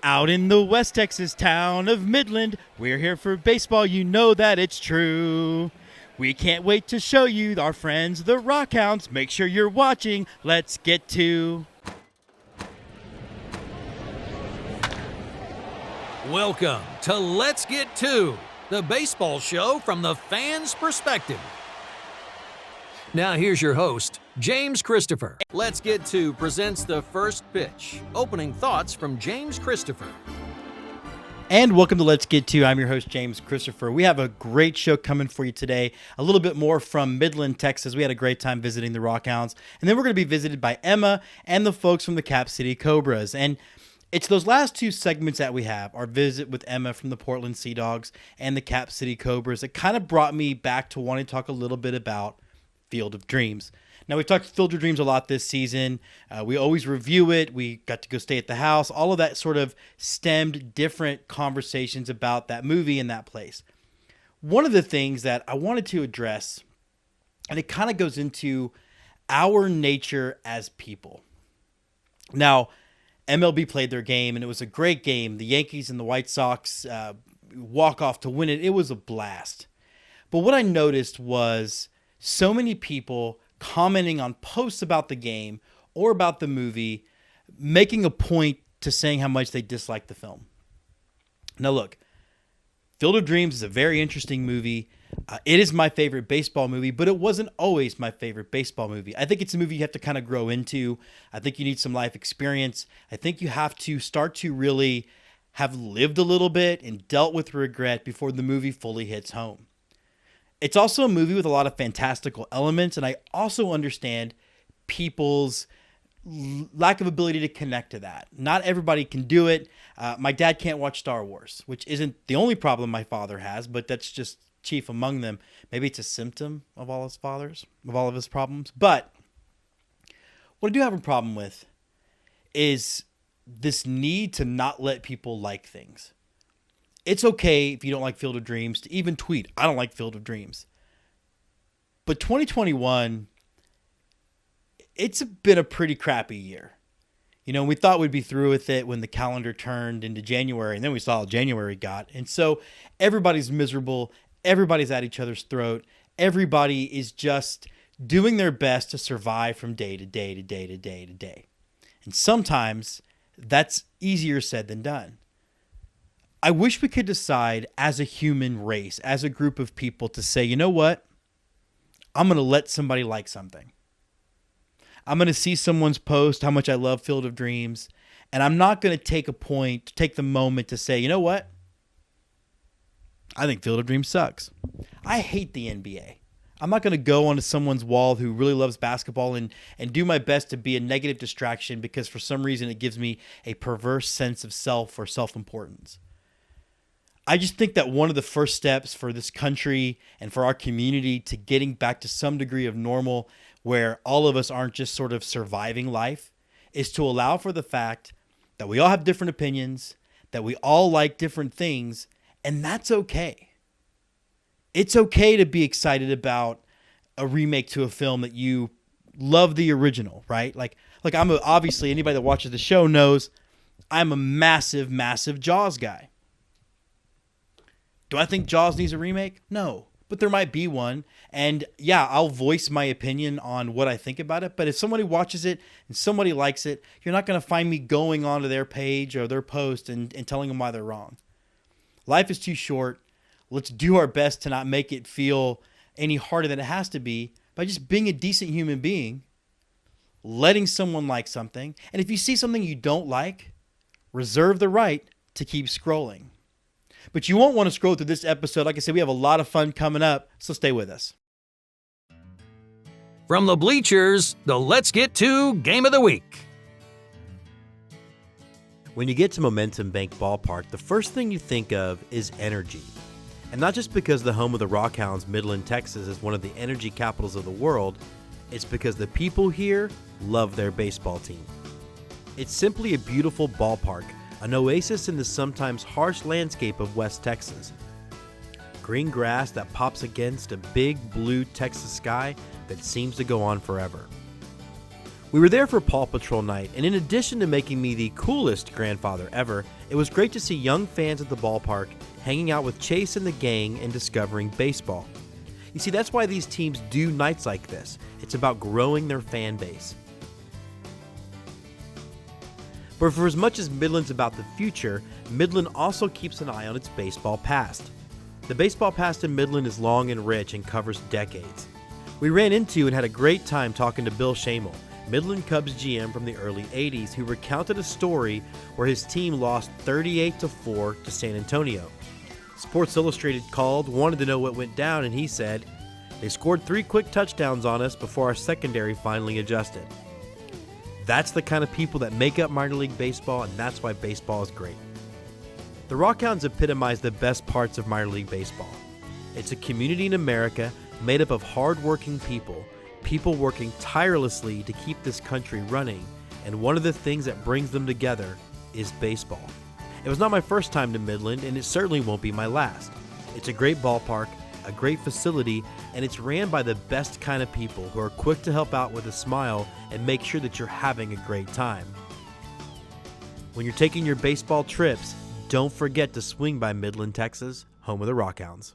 Out in the West Texas town of Midland, we're here for baseball, you know that it's true. We can't wait to show you our friends, the RockHounds. Make sure you're watching. Let's get to. Welcome to Let's Get To, the baseball show from the fans' perspective. Now here's your host, James Christopher. Let's Get To presents the first pitch. Opening thoughts from James Christopher. And welcome to Let's Get To. I'm your host, James Christopher. We have a great show coming for you today. A little bit more from Midland, Texas. We had a great time visiting the RockHounds. And then we're going to be visited by Emma and the folks from the Cap City Cobras. And it's those last two segments that we have, our visit with Emma from the Portland Sea Dogs and the Cap City Cobras. It kind of brought me back to wanting to talk a little bit about Field of Dreams. Now, we've talked Field of Dreams a lot this season. We always review it. We got to go stay at the house. All of that sort of stemmed different conversations about that movie and that place. One of the things that I wanted to address, and it kind of goes into our nature as people. Now, MLB played their game, and it was a great game. The Yankees and the White Sox walk off to win it. It was a blast. But what I noticed was so many people commenting on posts about the game or about the movie, making a point to saying how much they dislike the film. Now look, Field of Dreams is a very interesting movie. It is my favorite baseball movie, but it wasn't always my favorite baseball movie. I think it's a movie you have to kind of grow into. I think you need some life experience. I think you have to start to really have lived a little bit and dealt with regret before the movie fully hits home. It's also a movie with a lot of fantastical elements, and I also understand people's lack of ability to connect to that. Not everybody can do it. My dad can't watch Star Wars, which isn't the only problem my father has, but that's just chief among them. Maybe it's a symptom of all of his problems. But what I do have a problem with is this need to not let people like things. It's okay if you don't like Field of Dreams to even tweet, I don't like Field of Dreams. But 2021, it's been a pretty crappy year. You know, we thought we'd be through with it when the calendar turned into January, and then we saw how January got. And so everybody's miserable. Everybody's at each other's throat. Everybody is just doing their best to survive from day to day to day to day to day. And sometimes that's easier said than done. I wish we could decide as a human race, as a group of people, to say, you know what? I'm going to let somebody like something. I'm going to see someone's post how much I love Field of Dreams, and I'm not going to take the moment to say, you know what? I think Field of Dreams sucks. I hate the NBA. I'm not going to go onto someone's wall who really loves basketball and do my best to be a negative distraction because for some reason it gives me a perverse sense of self or self-importance. I just think that one of the first steps for this country and for our community to getting back to some degree of normal where all of us aren't just sort of surviving life is to allow for the fact that we all have different opinions, that we all like different things, and that's okay. It's okay to be excited about a remake to a film that you love the original, right? Like obviously anybody that watches the show knows I'm a massive, massive Jaws guy. Do I think Jaws needs a remake? No, but there might be one. And yeah, I'll voice my opinion on what I think about it. But if somebody watches it and somebody likes it, you're not going to find me going onto their page or their post and telling them why they're wrong. Life is too short. Let's do our best to not make it feel any harder than it has to be by just being a decent human being, letting someone like something. And if you see something you don't like, reserve the right to keep scrolling. But you won't want to scroll through this episode. Like I said, we have a lot of fun coming up, so stay with us. From the bleachers, the Let's Get To Game of the Week. When you get to Momentum Bank Ballpark, the first thing you think of is energy. And not just because the home of the RockHounds, Midland, Texas, is one of the energy capitals of the world, it's because the people here love their baseball team. It's simply a beautiful ballpark, an oasis in the sometimes harsh landscape of West Texas. Green grass that pops against a big blue Texas sky that seems to go on forever. We were there for PawPatrol night, and in addition to making me the coolest grandfather ever, it was great to see young fans at the ballpark hanging out with Chase and the gang and discovering baseball. You see, that's why these teams do nights like this. It's about growing their fan base. But for as much as Midland's about the future, Midland also keeps an eye on its baseball past. The baseball past in Midland is long and rich and covers decades. We ran into and had a great time talking to Bill Shamel, Midland Cubs GM from the early 80s, who recounted a story where his team lost 38-4 to San Antonio. Sports Illustrated called, wanted to know what went down, and he said, "They scored 3 quick touchdowns on us before our secondary finally adjusted." That's the kind of people that make up minor league baseball, and that's why baseball is great. The RockHounds epitomize the best parts of minor league baseball. It's a community in America made up of hard-working people working tirelessly to keep this country running, and one of the things that brings them together is baseball. It was not my first time to Midland, and it certainly won't be my last. It's a great ballpark, a great facility, and it's ran by the best kind of people who are quick to help out with a smile and make sure that you're having a great time. When you're taking your baseball trips, don't forget to swing by Midland, Texas, home of the RockHounds.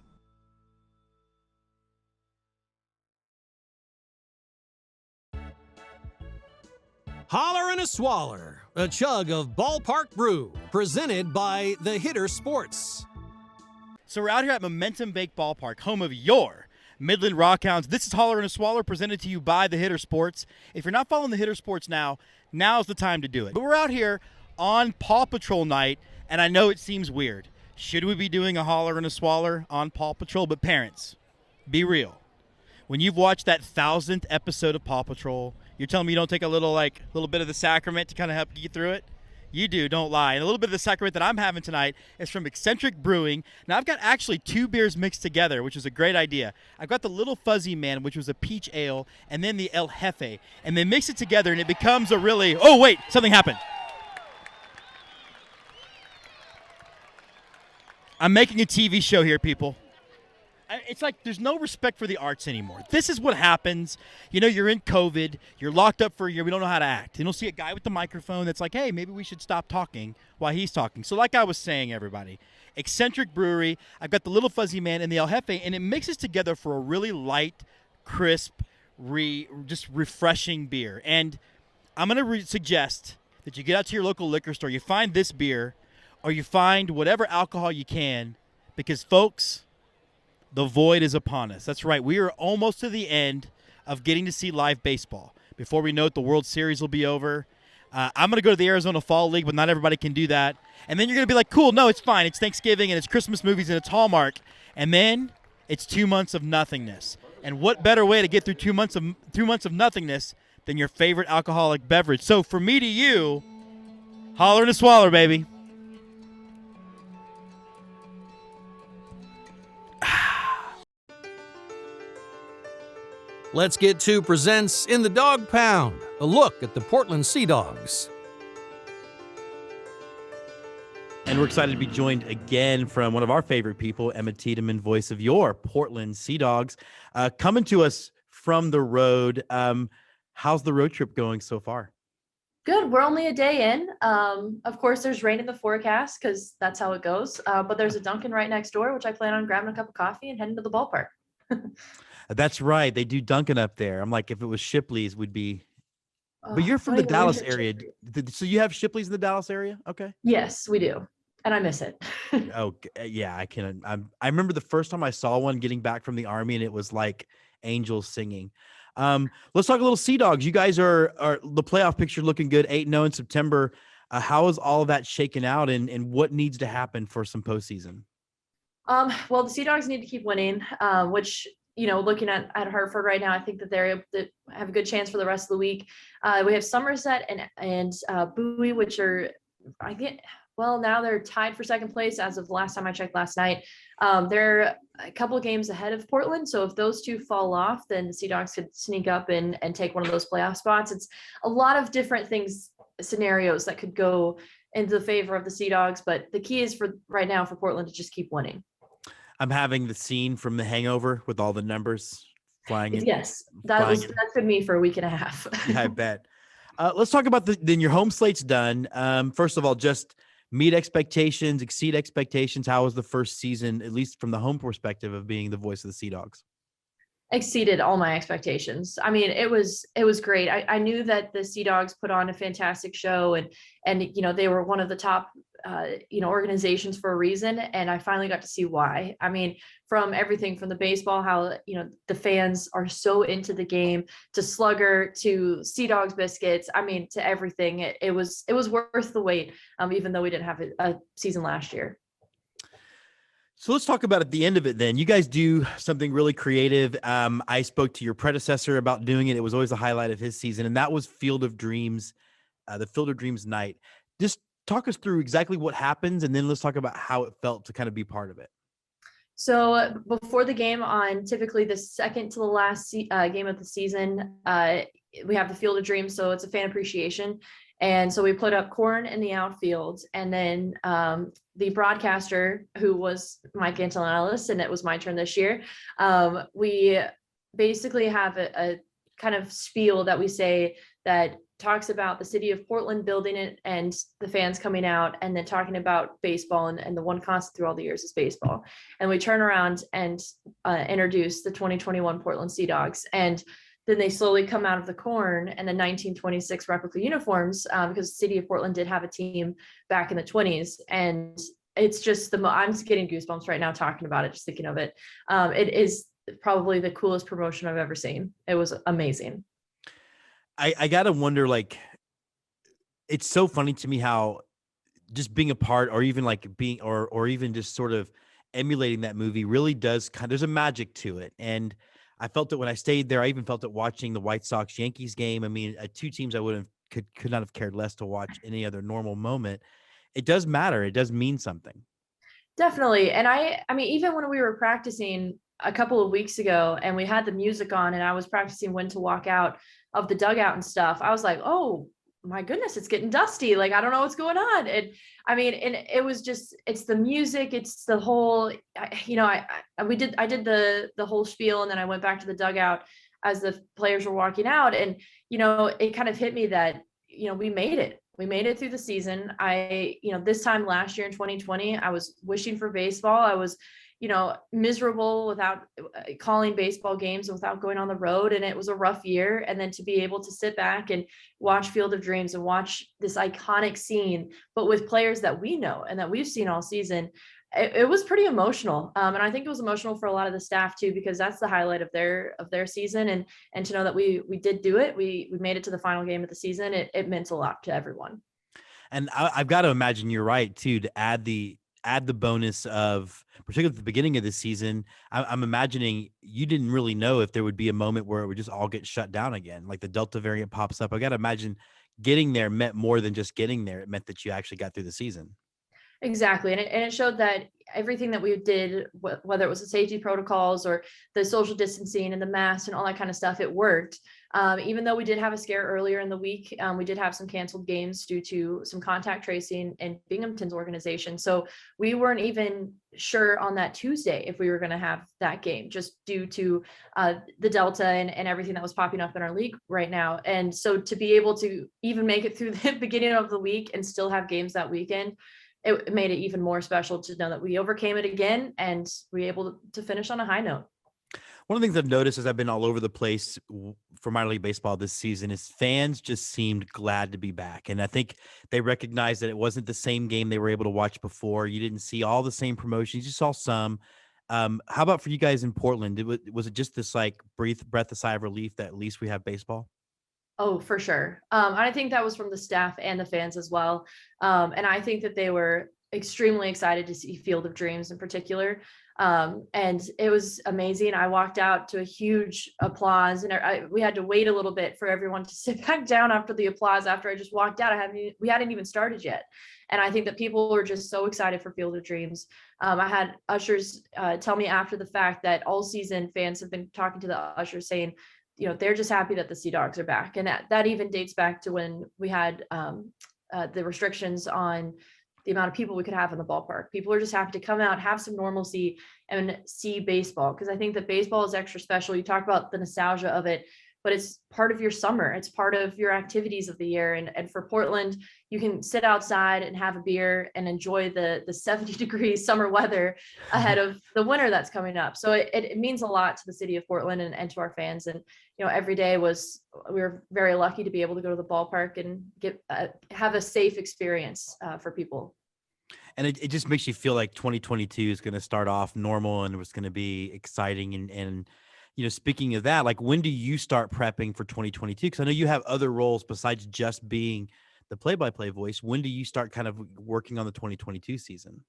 Holler and a Swaller, a chug of ballpark brew, presented by the Hitter Sports. So we're out here at Momentum Bank Ballpark, home of your Midland RockHounds. This is Holler and a Swaller, presented to you by the Hitter Sports. If you're not following the Hitter Sports now's the time to do it. But we're out here on PawPatrol night, and I know it seems weird. Should we be doing a Holler and a Swaller on PawPatrol? But parents, be real. When you've watched that 1,000th episode of PawPatrol, you're telling me you don't take a little bit of the sacrament to kind of help you get through it? You do, don't lie. And a little bit of the sacrament that I'm having tonight is from Eccentric Brewing. Now, I've got actually 2 beers mixed together, which is a great idea. I've got the Little Fuzzy Man, which was a peach ale, and then the El Jefe. And they mix it together, and it becomes a really... Oh, wait, something happened. I'm making a TV show here, people. It's like there's no respect for the arts anymore. This is what happens. You know, you're in COVID. You're locked up for a year. We don't know how to act. You don't see a guy with the microphone that's like, hey, maybe we should stop talking while he's talking. So like I was saying, everybody, Eccentric Brewery, I've got the Little Fuzzy Man and the El Jefe, and it mixes together for a really light, crisp, just refreshing beer. And I'm going to suggest that you get out to your local liquor store, you find this beer, or you find whatever alcohol you can, because, folks, the void is upon us. That's right. We are almost to the end of getting to see live baseball. Before we know it, the World Series will be over. I'm going to go to the Arizona Fall League, but not everybody can do that. And then you're going to be like, cool, no, it's fine. It's Thanksgiving, and it's Christmas movies, and it's Hallmark. And then it's 2 months of nothingness. And what better way to get through 2 months of nothingness than your favorite alcoholic beverage? So for me to you, Holler and a Swaller, baby. Let's Get To presents In the Dog Pound, a look at the Portland Sea Dogs. And we're excited to be joined again from one of our favorite people, Emma Tiedemann, voice of your Portland Sea Dogs, coming to us from the road. How's the road trip going so far? Good. We're only a day in. Of course, there's rain in the forecast because that's how it goes. But there's a Dunkin' right next door, which I plan on grabbing a cup of coffee and heading to the ballpark. That's right. They do Dunkin' up there. I'm like, if it was Shipley's, would be. But you're from don't the even Dallas mention area. Shipley. So you have Shipley's in the Dallas area? Okay. Yes, we do. And I miss it. Oh, yeah, I can. I remember the first time I saw one getting back from the Army, and it was like angels singing. Let's talk a little Sea Dogs. You guys are the playoff picture looking good, 8-0 in September. How is all of that shaken out, and what needs to happen for some postseason? Well, the Sea Dogs need to keep winning, which, you know, looking at Hartford right now, I think that they're able to have a good chance for the rest of the week. We have Somerset and Bowie, which are, I think, well, now they're tied for second place as of the last time I checked last night. They're a couple of games ahead of Portland. So if those two fall off, then the Sea Dogs could sneak up and take one of those playoff spots. It's a lot of different scenarios that could go into the favor of the Sea Dogs. But the key is for right now for Portland to just keep winning. I'm having the scene from The Hangover with all the numbers flying in. Yes, that's been me for a week and a half. Yeah, I bet. Let's talk about then your home slate's done. First of all, just meet expectations, exceed expectations. How was the first season, at least from the home perspective of being the voice of the Sea Dogs? Exceeded all my expectations. I mean, it was great. I knew that the Sea Dogs put on a fantastic show, and they were one of the top organizations for a reason, and I finally got to see why. I mean, from everything from the baseball, how the fans are so into the game, to Slugger, to Sea Dogs biscuits. I mean, to everything. It was worth the wait, even though we didn't have a season last year. So let's talk about at the end of it then. You guys do something really creative. I spoke to your predecessor about doing it. It was always a highlight of his season, and that was Field of Dreams, the Field of Dreams night. Just talk us through exactly what happens, and then let's talk about how it felt to kind of be part of it. So before the game, on typically the second to the last game of the season, we have the Field of Dreams. So it's a fan appreciation. And so we put up corn in the outfield, and then the broadcaster, who was Mike Antonellis, and it was my turn this year, we basically have a kind of spiel that we say that talks about the city of Portland building it and the fans coming out, and then talking about baseball, and the one constant through all the years is baseball. And we turn around and introduce the 2021 Portland Sea Dogs. And then they slowly come out of the corn and the 1926 replica uniforms, because the city of Portland did have a team back in the 20s. And it's just I'm just getting goosebumps right now talking about it, just thinking of it. It is probably the coolest promotion I've ever seen. It was amazing. I gotta wonder, like, it's so funny to me how just being a part, or even like being, or even just sort of emulating that movie really does there's a magic to it. And I felt it when I stayed there. I even felt it watching the White Sox Yankees game. I mean, two teams I could not have cared less to watch any other normal moment. It does matter. It does mean something. Definitely. And I mean, even when we were practicing a couple of weeks ago and we had the music on and I was practicing when to walk out of the dugout and stuff, I was like, oh my goodness, it's getting dusty. Like, I don't know what's going on. And I mean, and it was just, it's the music, it's the whole, I did the whole spiel, and then I went back to the dugout as the players were walking out. And, it kind of hit me that, we made it. We made it through the season. This time last year in 2020, I was wishing for baseball. I was, miserable without calling baseball games and without going on the road. And it was a rough year. And then to be able to sit back and watch Field of Dreams and watch this iconic scene, but with players that we know and that we've seen all season, it was pretty emotional. And I think it was emotional for a lot of the staff too, because that's the highlight of their season. And to know that we did do it, we made it to the final game of the season. It meant a lot to everyone. And I've got to imagine you're right too, to add the bonus of, particularly at the beginning of the season, I'm imagining you didn't really know if there would be a moment where it would just all get shut down again. Like the Delta variant pops up. I got to imagine getting there meant more than just getting there. It meant that you actually got through the season. Exactly. And it showed that everything that we did, whether it was the safety protocols or the social distancing and the masks and all that kind of stuff, it worked. Even though we did have a scare earlier in the week, we did have some canceled games due to some contact tracing in Binghamton's organization. So we weren't even sure on that Tuesday if we were going to have that game, just due to the Delta and everything that was popping up in our league right now. And so to be able to even make it through the beginning of the week and still have games that weekend, it made it even more special to know that we overcame it again and we were able to finish on a high note. One of the things I've noticed as I've been all over the place for minor league baseball this season is fans just seemed glad to be back. And I think they recognized that it wasn't the same game they were able to watch before. You didn't see all the same promotions. You saw some. How about for you guys in Portland? Was it just this like breath of sigh of relief that at least we have baseball? Oh, for sure. I think that was from the staff and the fans as well. And I think that they were extremely excited to see Field of Dreams in particular. And it was amazing. I walked out to a huge applause, and we had to wait a little bit for everyone to sit back down after the applause. After I just walked out, we hadn't even started yet. And I think that people were just so excited for Field of Dreams. I had ushers tell me after the fact that all season fans have been talking to the ushers saying, they're just happy that the Sea Dogs are back. And that even dates back to when we had the restrictions on the amount of people we could have in the ballpark. People are just happy to come out, have some normalcy, and see baseball. Because I think that baseball is extra special. You talk about the nostalgia of it. but it's part of your summer. It's part of your activities of the year. And for Portland, you can sit outside and have a beer and enjoy the 70-degree summer weather ahead of the winter that's coming up. So it means a lot to the city of Portland and to our fans. And, every day we were very lucky to be able to go to the ballpark and have a safe experience for people. And it just makes you feel like 2022 is going to start off normal and it's going to be exciting. And speaking of that, like, when do you start prepping for 2022? Because I know you have other roles besides just being the play-by-play voice. When do you start kind of working on the 2022 season?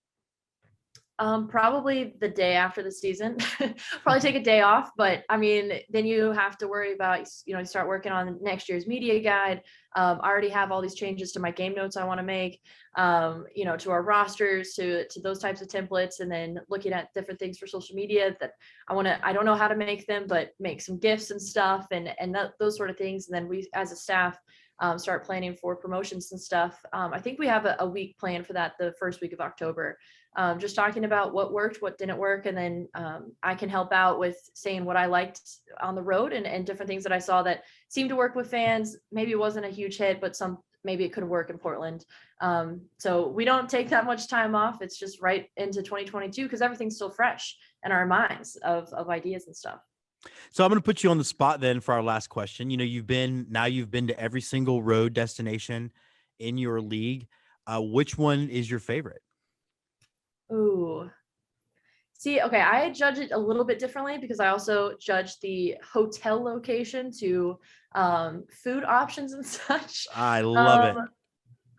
Probably the day after the season. Probably take a day off, but I mean, then you have to worry about, start working on next year's media guide. I already have all these changes to my game notes I want to make, to our rosters, to those types of templates, and then looking at different things for social media that I don't know how to make them, but make some GIFs and stuff and those sort of things. And then we, as a staff, start planning for promotions and stuff. I think we have a week planned for that the first week of October. Just talking about what worked, what didn't work. And then I can help out with saying what I liked on the road and different things that I saw that seemed to work with fans. Maybe it wasn't a huge hit, but maybe it could work in Portland. So we don't take that much time off. It's just right into 2022 because everything's still fresh in our minds of ideas and stuff. So I'm going to put you on the spot then for our last question. You've been to every single road destination in your league. Which one is your favorite? Ooh. See, okay, I judge it a little bit differently because I also judge the hotel location to food options and such. I love it.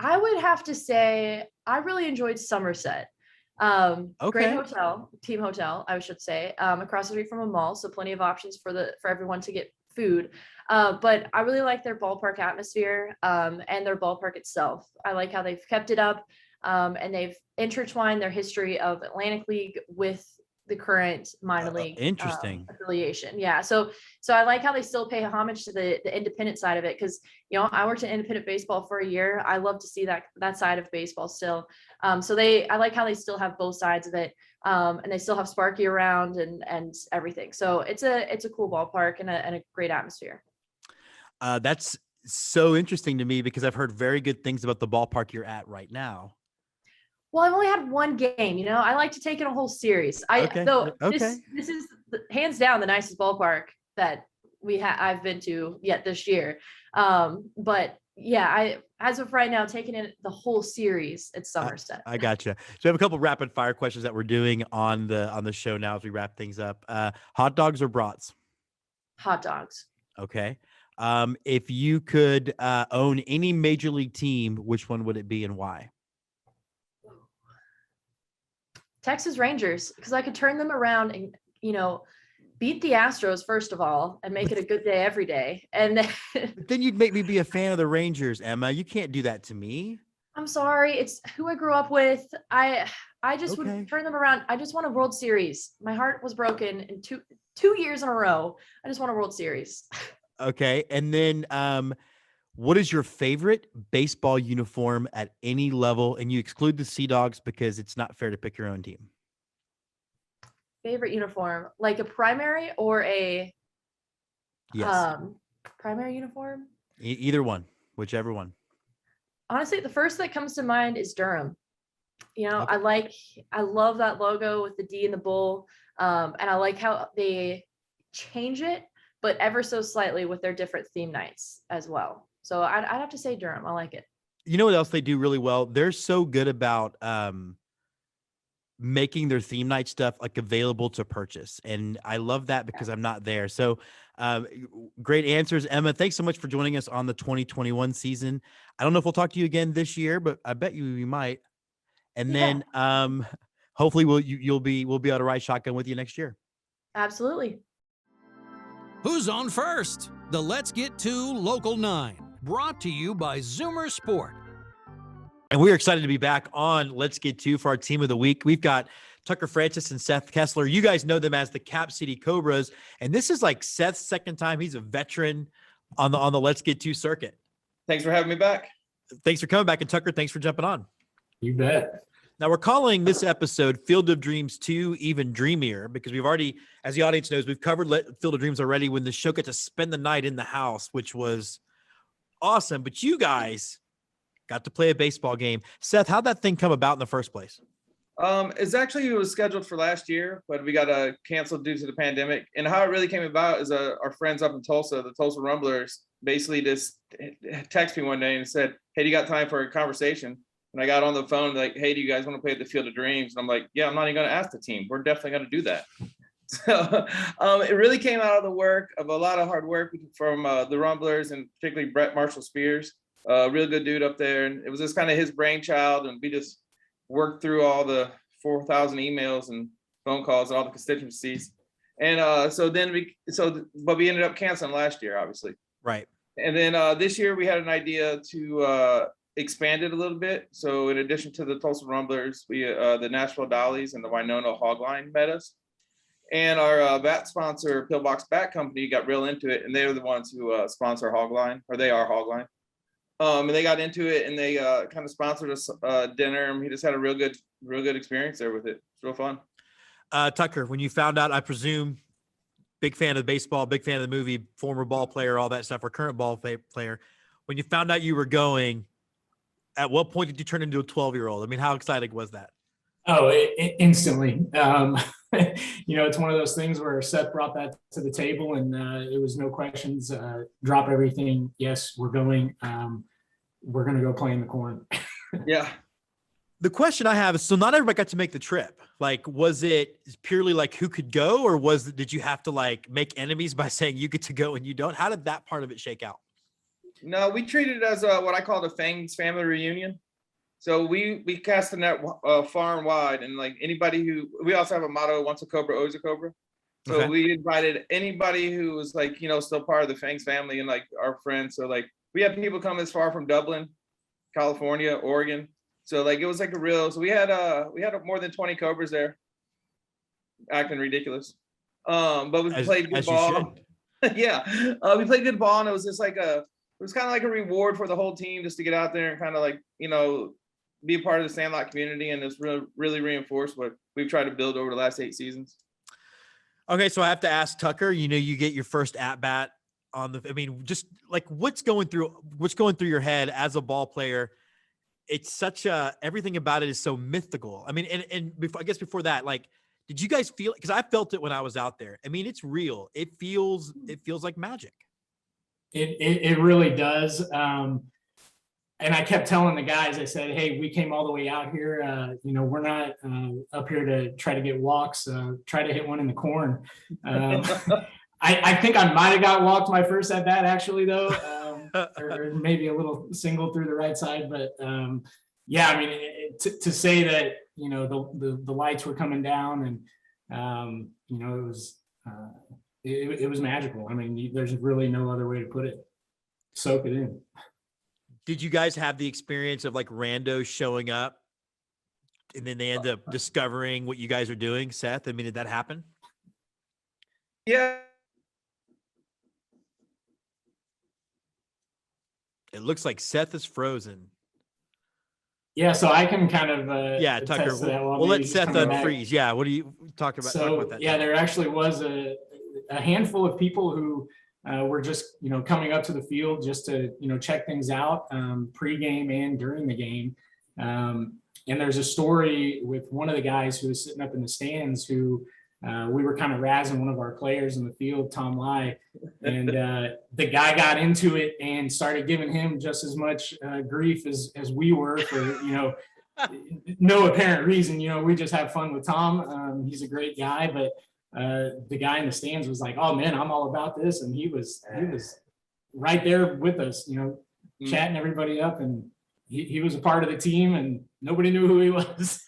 I would have to say I really enjoyed Somerset. Great hotel, team hotel, I should say, across the street from a mall, so plenty of options for everyone to get food. But I really like their ballpark atmosphere and their ballpark itself. I like how they've kept it up. And they've intertwined their history of Atlantic League with the current minor league affiliation. Yeah. So I like how they still pay homage to the independent side of it. Cause I worked in independent baseball for a year. I love to see that side of baseball still. I like how they still have both sides of it. And they still have Sparky around and everything. So it's a cool ballpark and a great atmosphere. That's so interesting to me because I've heard very good things about the ballpark you're at right now. Well, I've only had one game, I like to take in a whole series. This is hands down the nicest ballpark that I've been to yet this year. But yeah, as of right now, taking in the whole series at Somerset. I gotcha. So we have a couple rapid fire questions that we're doing on the show now as we wrap things up. Hot dogs or brats? Hot dogs. Okay. If you could own any major league team, which one would it be and why? Texas Rangers, because I could turn them around and, beat the Astros, first of all, and make it a good day every day. And then you'd make me be a fan of the Rangers, Emma. You can't do that to me. I'm sorry. It's who I grew up with. I just would turn them around. I just want a World Series. My heart was broken in two years in a row. I just want a World Series. Okay. And then what is your favorite baseball uniform at any level? And you exclude the Sea Dogs because it's not fair to pick your own team. Favorite uniform, like a primary or a primary uniform? Either one, whichever one. Honestly, the first that comes to mind is Durham. Okay. I love that logo with the D and the bull. And I like how they change it, but ever so slightly with their different theme nights as well. So I'd have to say Durham. I like it. You know what else they do really well? They're so good about making their theme night stuff like available to purchase. And I love that because I'm not there. So great answers, Emma. Thanks so much for joining us on the 2021 season. I don't know if we'll talk to you again this year, but I bet we might. And then hopefully we'll be able to ride shotgun with you next year. Absolutely. Who's on first? The Let's Get To Local 9, brought to you by Zoomer Sport. And we're excited to be back on Let's Get To for our team of the week. We've got Tucker Francis and Seth Kessler. You guys know them as the Cap City Cobras. And this is like Seth's second time. He's a veteran on the Let's Get To circuit. Thanks for having me back. Thanks for coming back. And Tucker, thanks for jumping on. You bet. Now we're calling this episode Field of Dreams 2 Even Dreamier because we've already, as the audience knows, we've covered Field of Dreams already when the show got to spend the night in the house, which was awesome. But you guys got to play a baseball game. Seth, how'd that thing come about in the first place? It was scheduled for last year, but we got canceled due to the pandemic. And how it really came about is our friends up in Tulsa, the Tulsa Rumblers, basically just texted me one day and said, "Hey, do you got time for a conversation?" And I got on the phone like, "Hey, do you guys want to play at the Field of Dreams?" And I'm like, "Yeah, I'm not even going to ask the team. We're definitely going to do that." So it really came out of the work of a lot of hard work from the Rumblers and particularly Brett Marshall Spears, real good dude up there. And it was just kind of his brainchild. And we just worked through all the 4,000 emails and phone calls and all the constituencies. And but we ended up canceling last year, obviously. Right. And then this year we had an idea to expand it a little bit. So in addition to the Tulsa Rumblers, we the Nashville Dollies and the Winona Hogline met us. And our bat sponsor, Pillbox Bat Company, got real into it. And they were the ones who sponsor Hogline, or they are Hogline. And they got into it and they kind of sponsored us dinner. And we just had a real good experience there with it. It's real fun. Tucker, when you found out, I presume, big fan of baseball, big fan of the movie, former ball player, all that stuff, or current ball player. When you found out you were going, at what point did you turn into a 12-year-old? I mean, how exciting was that? Oh, instantly. It's one of those things where Seth brought that to the table and it was no questions, drop everything. Yes, we're going. We're going to go play in the corn. Yeah. The question I have is, so not everybody got to make the trip. Like, was it purely like who could go, or did you have to like make enemies by saying you get to go and you don't? How did that part of it shake out? No, we treated it as what I call the Fangs family reunion. So we cast the net far and wide, and like we also have a motto: once a Cobra, always a Cobra. So Okay. We invited anybody who was like, still part of the Fangs family and like our friends. So like we had people come as far from Dublin, California, Oregon. So like it was like so we had more than 20 Cobras there acting ridiculous. But we played good ball. Yeah. We played good ball, and it was just like it was kind of like a reward for the whole team just to get out there and kind of like, be a part of the Sandlot community, and it's really reinforced what we've tried to build over the last 8 seasons. Okay, so I have to ask Tucker, you get your first at bat just like what's going through your head as a ball player. It's such everything about it is so mythical. I mean, and before that, like, did you guys feel, because I felt it when I was out there. I mean, it's real. It feels like magic. It really does. And I kept telling the guys, I said, "Hey, we came all the way out here. We're not up here to try to get walks. Try to hit one in the corn." I think I might have got walked my first at bat, actually, though, or maybe a little single through the right side. But yeah, I mean, to say that the lights were coming down, and it was magical. I mean, there's really no other way to put it. Soak it in. Did you guys have the experience of like randos showing up and then they end up discovering what you guys are doing, Seth? I mean, did that happen? Yeah. It looks like Seth is frozen. Yeah, so I can kind of Tucker. We'll let Seth unfreeze. Yeah, what do you talk about? So talk about that yeah, there actually was a handful of people who were just coming up to the field just to check things out pre-game and during the game. And there's a story with one of the guys who was sitting up in the stands who we were kind of razzing one of our players in the field, Tom Lai, and the guy got into it and started giving him just as much grief as we were for no apparent reason. We just have fun with Tom. He's a great guy, but the guy in the stands was like, "Oh man, I'm all about this," and he was right there with us, chatting everybody up, and he was a part of the team, and nobody knew who he was.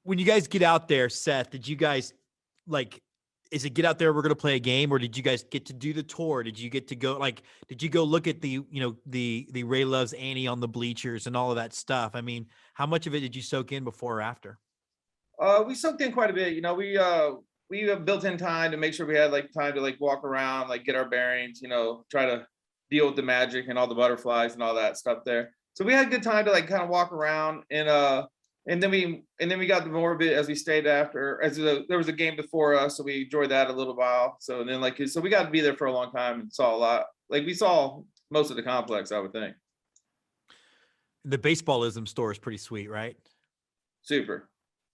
When you guys get out there, Seth, did you guys is it get out there, we're going to play a game, or did you guys get to do the tour? Did you get to go, did you go look at the Ray Loves Annie on the bleachers and all of that stuff? I mean, how much of it did you soak in before or after? We soaked in quite a bit. We have built in time to make sure we had time to walk around, get our bearings, try to deal with the magic and all the butterflies and all that stuff there. So we had a good time to like kind of walk around, and then we got more of it as we stayed after, there was a game before us, so we enjoyed that a little while. So then so we got to be there for a long time and saw a lot. Like we saw most of the complex, I would think. The baseballism store is pretty sweet, right? Super.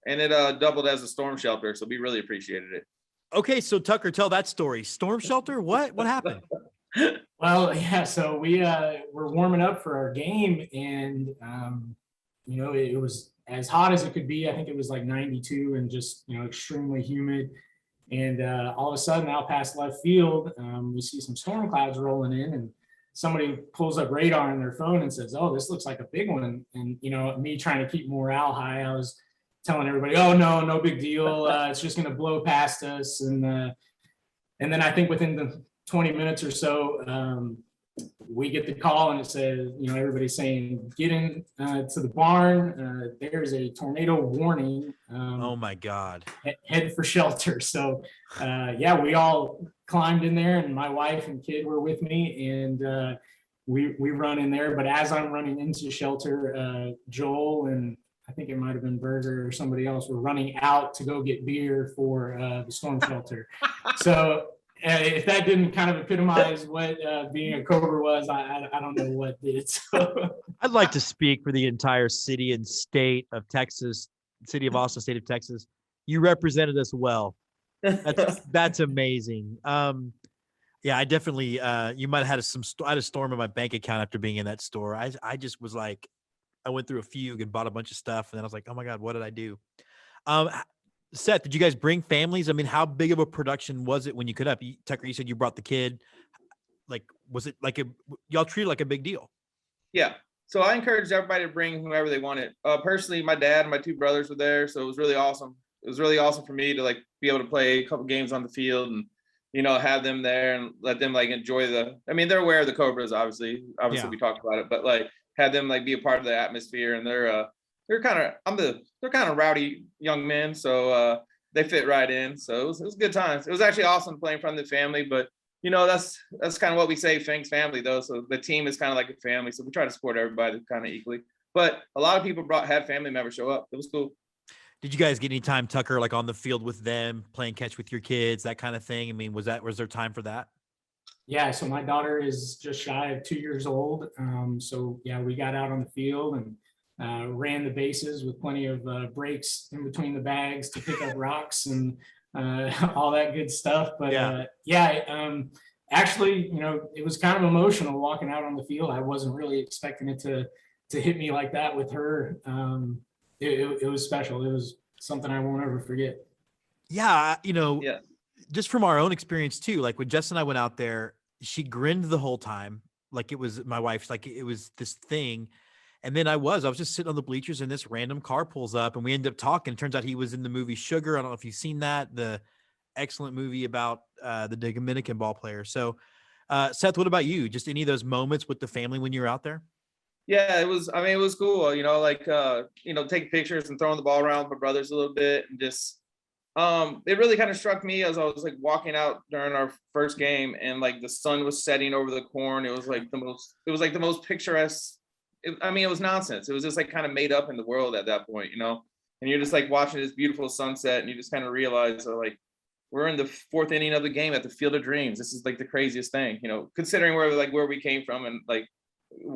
And it doubled as a storm shelter, so we really appreciated it. Okay, so Tucker, tell that story. Storm shelter? What happened? Well, yeah, so we were warming up for our game, and it was as hot as it could be. I think it was like 92 and just extremely humid. And all of a sudden, out past left field, we see some storm clouds rolling in, and somebody pulls up radar on their phone and says, "Oh, this looks like a big one." And me trying to keep morale high, I was telling everybody, "Oh no big deal. It's just going to blow past us." And then I think within the 20 minutes or so, we get the call, and it says, everybody's saying, "Get in to the barn. There's a tornado warning. Oh my God. Head for shelter." So we all climbed in there, and my wife and kid were with me, and we run in there. But as I'm running into shelter, Joel and I think it might have been Berger or somebody else were running out to go get beer for the storm shelter. So if that didn't kind of epitomize what being a Cobra was, I don't know what did. So. I'd like to speak for the entire city and state of Texas, city of Austin, state of Texas. You represented us well. That's amazing. Yeah, I definitely. You might have had I had a storm in my bank account after being in that store. I just was like, I went through a fugue and bought a bunch of stuff, and then I was like, oh my God, what did I do? Seth, did you guys bring families? I mean, how big of a production was it when you could up? Tucker, you said you brought the kid. Like, was it like y'all treated it like a big deal? Yeah. So I encouraged everybody to bring whoever they wanted. Personally, my dad and my two brothers were there, so it was really awesome. It was really awesome for me to like be able to play a couple games on the field and have them there and let them like enjoy they're aware of the Cobras, obviously yeah. We talked about it, but like had them like be a part of the atmosphere, and they're kind of rowdy young men, so they fit right in. So it was good times. It was actually awesome playing from the family, but that's kind of what we say, Fang's family though. So the team is kind of like a family, so we try to support everybody kind of equally. But a lot of people had family members show up. It was cool. Did you guys get any time, Tucker, like on the field with them, playing catch with your kids, that kind of thing? I mean, was there time for that? Yeah, so my daughter is just shy of 2 years old. So yeah, we got out on the field and ran the bases with plenty of breaks in between the bags to pick up rocks and all that good stuff. But actually, it was kind of emotional walking out on the field. I wasn't really expecting it to hit me like that with her. It was special. It was something I won't ever forget. Yeah, just from our own experience too, like when Jess and I went out there, she grinned the whole time. Like it was my wife's, like it was this thing. And then I was just sitting on the bleachers, and this random car pulls up, and we end up talking. It turns out he was in the movie Sugar. I don't know if you've seen that, the excellent movie about the Dominican ball player. So Seth, what about you? Just any of those moments with the family when you were out there? Yeah, it was cool, taking pictures and throwing the ball around with my brothers a little bit, and just it really kind of struck me as I was like walking out during our first game, and like the sun was setting over the corn. It was like the most picturesque. It was nonsense. It was just like kind of made up in the world at that point, and you're just like watching this beautiful sunset, and you just kind of realize like we're in the fourth inning of the game at the Field of Dreams. This is like the craziest thing, considering where we came from and like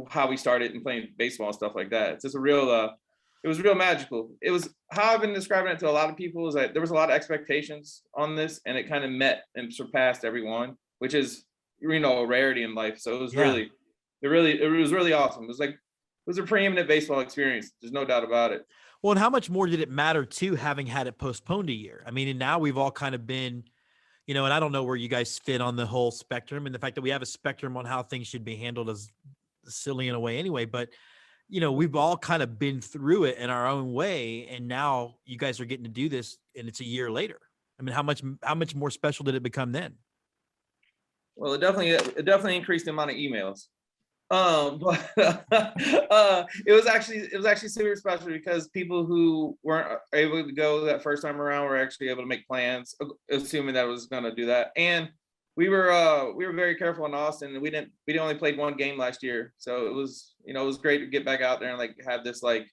how we started and playing baseball and stuff like that. It's just it was real magical. It was how I've been describing it to a lot of people is that there was a lot of expectations on this, and it kind of met and surpassed everyone, which is, a rarity in life. So it was really awesome. It was a preeminent baseball experience. There's no doubt about it. Well, and how much more did it matter too, having had it postponed a year? I mean, and now we've all kind of been, and I don't know where you guys fit on the whole spectrum, and the fact that we have a spectrum on how things should be handled is silly in a way anyway, but we've all kind of been through it in our own way, and now you guys are getting to do this, and it's a year later. I mean, how much more special did it become then? Well, it definitely increased the amount of emails. But it was actually super special because people who weren't able to go that first time around were actually able to make plans, assuming that it was going to do that. And we were very careful in Austin, and we only played one game last year. So it was great to get back out there and like have this like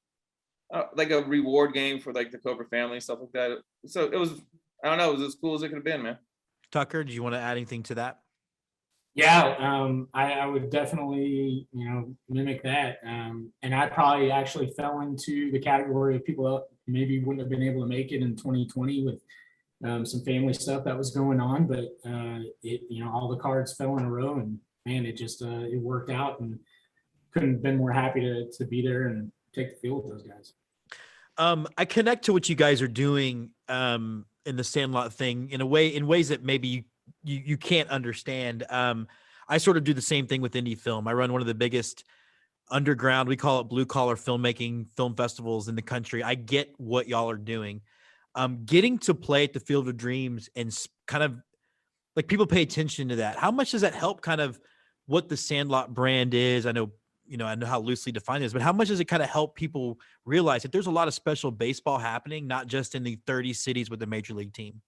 a reward game for like the Cobra family and stuff like that. So it was, I don't know, it was as cool as it could have been, man. Tucker, do you want to add anything to that? Yeah, I would definitely, mimic that. And I probably actually fell into the category of people that maybe wouldn't have been able to make it in 2020 with some family stuff that was going on, but all the cards fell in a row, and man, it just it worked out, and couldn't have been more happy to be there and take the field with those guys. I connect to what you guys are doing in the Sandlot thing in ways that maybe you can't understand. I sort of do the same thing with indie film. I run one of the biggest underground, we call it blue collar filmmaking film festivals in the country. I get what y'all are doing. Getting to play at the Field of Dreams and kind of like people pay attention to that. How much does that help kind of what the Sandlot brand is? I know how loosely defined it is, but how much does it kind of help people realize that there's a lot of special baseball happening, not just in the 30 cities with the major league team?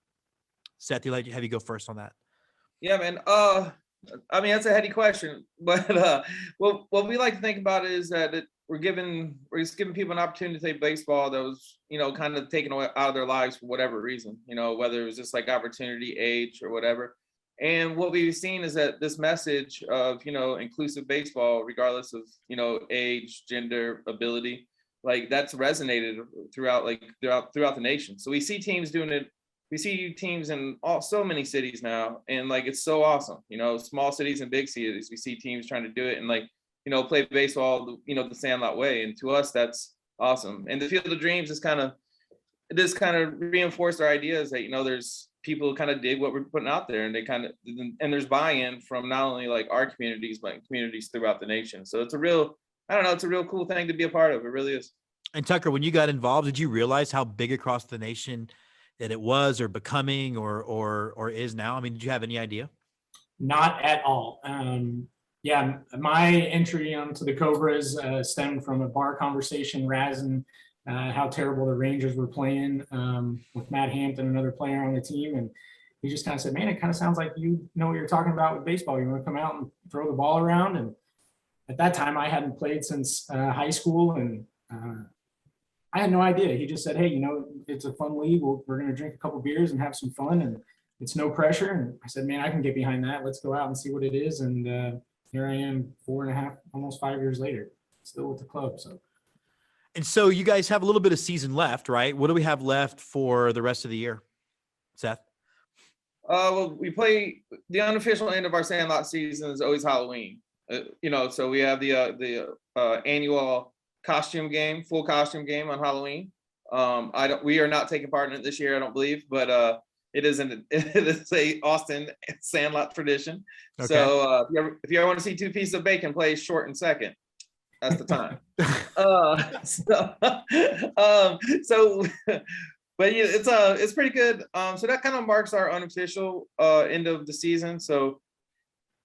Seth, have you go first on that? Yeah, man. I mean, that's a heady question, but what we like to think about is that we're just giving people an opportunity to play baseball that was, kind of taken away out of their lives for whatever reason, whether it was just like opportunity, age, or whatever. And what we've seen is that this message of, inclusive baseball, regardless of, age, gender, ability, like that's resonated throughout the nation. So we see teams doing it. We see teams in so many cities now, and like it's so awesome. Small cities and big cities, we see teams trying to do it and like, play baseball, the Sandlot way. And to us, that's awesome. And the Field of Dreams is kind of reinforced our ideas that, there's people kind of dig what we're putting out there, and and there's buy-in from not only like our communities, but communities throughout the nation. So it's a real cool thing to be a part of. It really is. And Tucker, when you got involved, did you realize how big across the nation that it was, or becoming, or is now? I mean, did you have any idea? Not at all. Yeah, my entry onto the Cobras stemmed from a bar conversation, razzing how terrible the Rangers were playing with Matt Hampton, another player on the team. And he just kind of said, man, it kind of sounds like you know what you're talking about with baseball. You want to come out and throw the ball around? And at that time, I hadn't played since high school, and I had no idea. He just said, hey, it's a fun league. We're going to drink a couple beers and have some fun, and it's no pressure. And I said, man, I can get behind that. Let's go out and see what it is. And here I am 4.5, almost 5 years later, still with the club. And so you guys have a little bit of season left, right? What do we have left for the rest of the year, Seth? Well, we play the unofficial end of our Sandlot season is always Halloween. So we have the annual full costume game on Halloween. We are not taking part in it this year, I don't believe, but it is a Austin Sandlot tradition. Okay. So if you ever want to see two pieces of bacon play short and second, that's the time. But yeah, it's pretty good. So that kind of marks our unofficial end of the season. So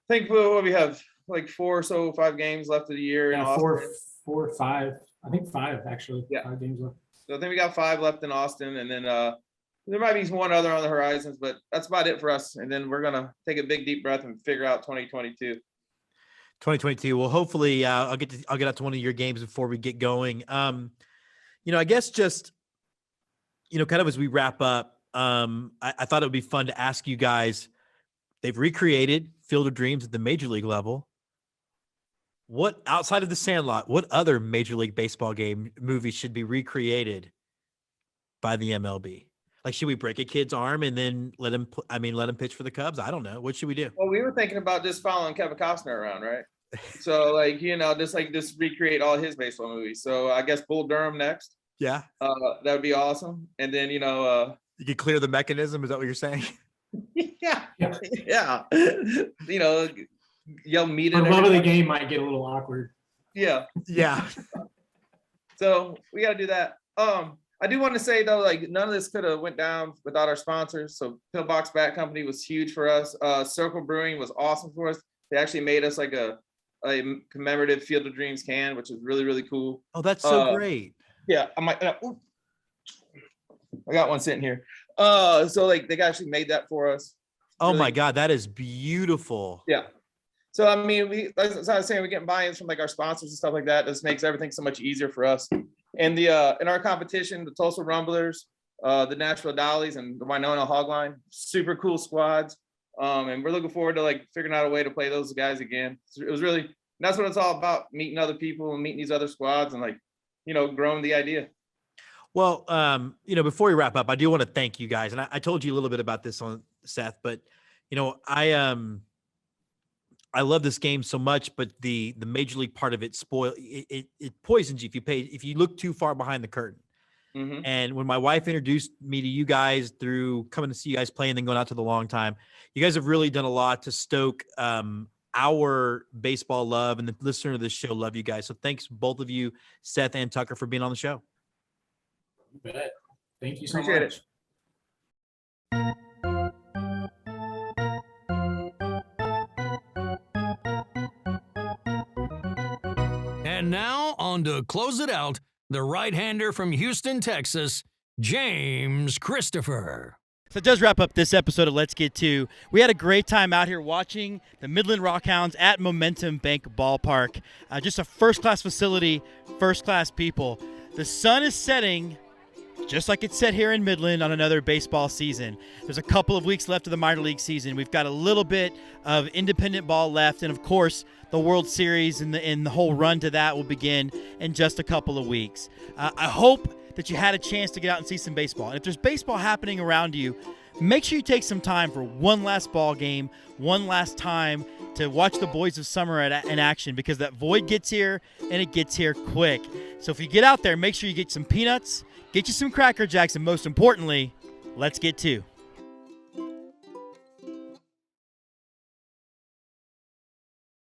I think we have like 4 or so 5 games left of the year. Yeah, 4 or 5. I think 5 actually. Yeah. 5 games left. So I think we got 5 left in Austin, and then there might be one other on the horizons, but that's about it for us. And then we're gonna take a big deep breath and figure out 2022. 2022. Well, hopefully I'll get out to one of your games before we get going. I guess just, kind of as we wrap up, I thought it would be fun to ask you guys, they've recreated Field of Dreams at the major league level. What, outside of the Sandlot, what other Major League Baseball movies should be recreated by the MLB? Like, should we break a kid's arm and then let him pitch for the Cubs? I don't know. What should we do? Well, we were thinking about just following Kevin Costner around, right? So just recreate all his baseball movies. So I guess Bull Durham next. Yeah. That would be awesome. And then, you could clear the mechanism. Is that what you're saying? Yeah. Yell meet the love of the game might get a little awkward. Yeah. So we got to do that. I do want to say though, like none of this could have went down without our sponsors. So Pillbox Bat Company was huge for us. Circle Brewing was awesome for us. They actually made us like a commemorative Field of Dreams can, which is really, really cool. Oh, that's so great. Yeah, I got one sitting here. So like they actually made that for us. Oh really- my God, that is beautiful. Yeah. So I mean, as I was saying, we're getting buy-ins from like our sponsors and stuff like that. This makes everything so much easier for us. And in our competition, the Tulsa Rumblers, the Nashville Dollies, and the Winona Hogline, super cool squads. And we're looking forward to like figuring out a way to play those guys again. It was really, that's what it's all about, meeting other people and meeting these other squads and like, growing the idea. Well, before we wrap up, I do want to thank you guys. And I told you a little bit about this on Seth, but I love this game so much, but the major league part of it it poisons you if you look too far behind the curtain. Mm-hmm. And when my wife introduced me to you guys through coming to see you guys play and then going out to the long time, you guys have really done a lot to stoke our baseball love, and the listener of this show love you guys. So thanks both of you, Seth and Tucker, for being on the show. You bet. Thank you so Appreciate much. it. And now, on to close it out, the right-hander from Houston, Texas, James Christopher. So it does wrap up this episode of Let's Get To. We had a great time out here watching the Midland RockHounds at Momentum Bank Ballpark. Just a first-class facility, first-class people. The sun is setting just like it's set here in Midland on another baseball season. There's a couple of weeks left of the minor league season. We've got a little bit of independent ball left, and of course, the World Series and the whole run to that will begin in just a couple of weeks. I hope that you had a chance to get out and see some baseball. And if there's baseball happening around you, make sure you take some time for one last ball game, one last time to watch the Boys of Summer in action, because that void gets here, and it gets here quick. So if you get out there, make sure you get some peanuts, get you some Cracker Jacks, and most importantly, let's get to.